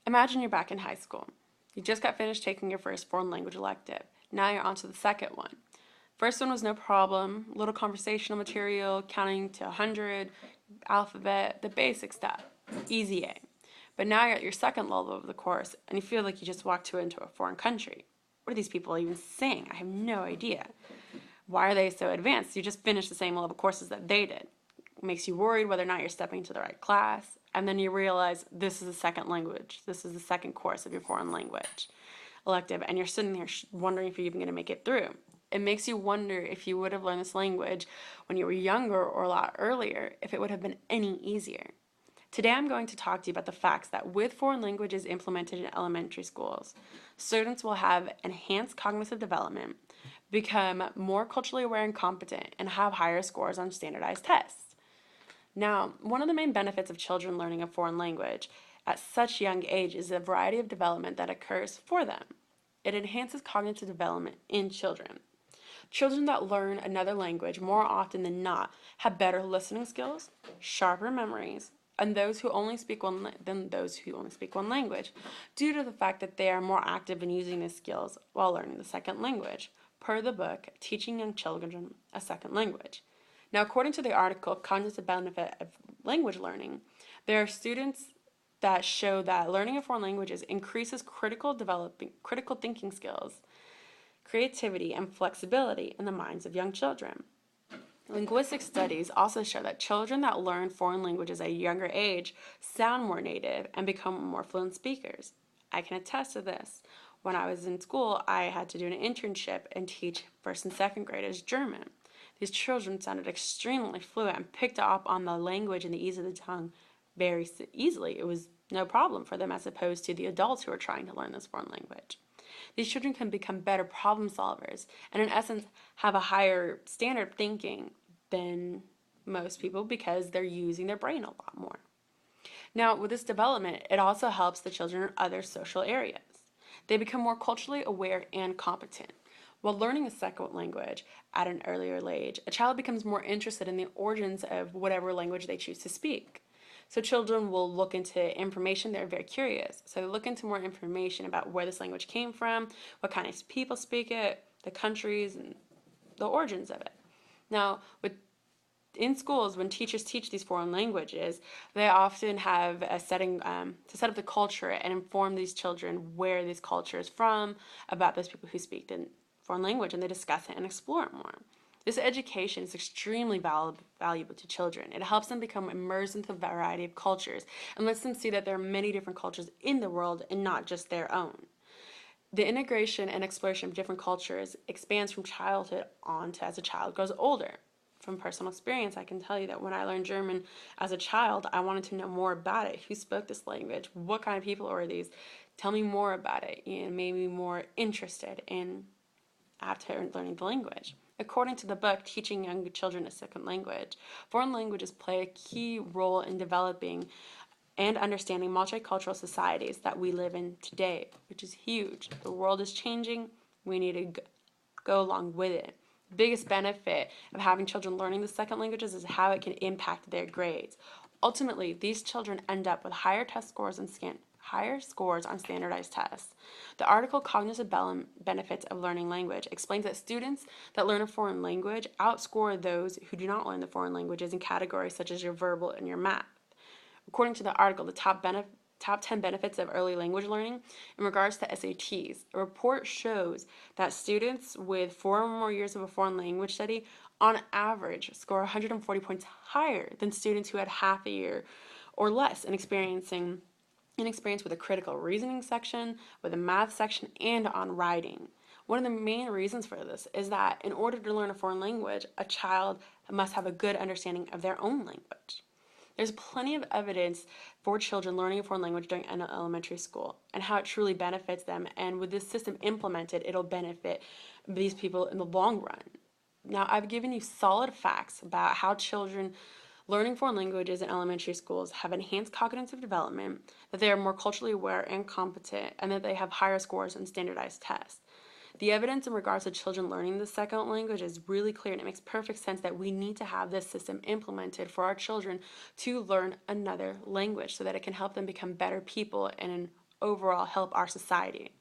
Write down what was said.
Imagine you're back in high school. You just got finished taking your first foreign language elective. Now you're on to the second one. First one was no problem, little conversational material, counting to 100, alphabet, the basic stuff. Easy A. But now you're at your second level of the course and you feel like you just walked into a foreign country. What are these people even saying? I have no idea. Why are they so advanced? You just finished the same level courses that they did. It makes you worried whether or not you're stepping into the right class. And then you realize this is a second language. This is the second course of your foreign language elective. And you're sitting there wondering if you're even going to make it through. It makes you wonder if you would have learned this language when you were younger or a lot earlier, if it would have been any easier. Today I'm going to talk to you about the facts that with foreign languages implemented in elementary schools, students will have enhanced cognitive development, become more culturally aware and competent, and have higher scores on standardized tests. Now, one of the main benefits of children learning a foreign language at such young age is the variety of development that occurs for them. It enhances cognitive development in children. Children that learn another language more often than not have better listening skills, sharper memories, and those who only speak one than those who only speak one language, due to the fact that they are more active in using these skills while learning the second language, per the book Teaching Young Children a Second Language. Now, according to the article Cognitive Benefit of Language Learning, there are students that show that learning a foreign languages increases critical thinking skills, creativity, and flexibility in the minds of young children. Linguistic studies also show that children that learn foreign languages at a younger age sound more native and become more fluent speakers. I can attest to this. When I was in school, I had to do an internship and teach first and second graders German. These children sounded extremely fluent and picked up on the language and the ease of the tongue very easily. It was no problem for them as opposed to the adults who are trying to learn this foreign language. These children can become better problem solvers and, in essence, have a higher standard of thinking than most people because they're using their brain a lot more. Now, with this development, it also helps the children in other social areas. They become more culturally aware and competent. While learning a second language at an earlier age, a child becomes more interested in the origins of whatever language they choose to speak. So children will look into information, they're very curious. So they look into more information about where this language came from, what kind of people speak it, the countries, and the origins of it. Now, in schools, when teachers teach these foreign languages, they often have a setting to set up the culture and inform these children where this culture is from, about those people who speak the foreign language, and they discuss it and explore it more. This education is extremely valuable to children. It helps them become immersed into a variety of cultures and lets them see that there are many different cultures in the world and not just their own. The integration and exploration of different cultures expands from childhood on to as a child grows older. From personal experience, I can tell you that when I learned German as a child, I wanted to know more about it. Who spoke this language? What kind of people are these? Tell me more about it. It made me more interested in after learning the language. According to the book Teaching Young Children a Second Language, foreign languages play a key role in developing and understanding multicultural societies that we live in today, which is huge. The world is changing. We need to go along with it. The biggest benefit of having children learning the second languages is how it can impact their grades. Ultimately, these children end up with higher scores on standardized tests. The article Cognitive Benefits of Learning Language explains that students that learn a foreign language outscore those who do not learn the foreign languages in categories such as your verbal and your math. According to the article, the top 10 benefits of early language learning in regards to SATs. A report shows that students with 4 or more years of a foreign language study on average score 140 points higher than students who had half a year or less in experience with a critical reasoning section, with a math section, and on writing. One of the main reasons for this is that in order to learn a foreign language, a child must have a good understanding of their own language. There's plenty of evidence for children learning a foreign language during elementary school and how it truly benefits them. And with this system implemented, it'll benefit these people in the long run. Now, I've given you solid facts about how children learning foreign languages in elementary schools have enhanced cognitive development, that they are more culturally aware and competent, and that they have higher scores in standardized tests. The evidence in regards to children learning the second language is really clear, and it makes perfect sense that we need to have this system implemented for our children to learn another language so that it can help them become better people in overall help our society.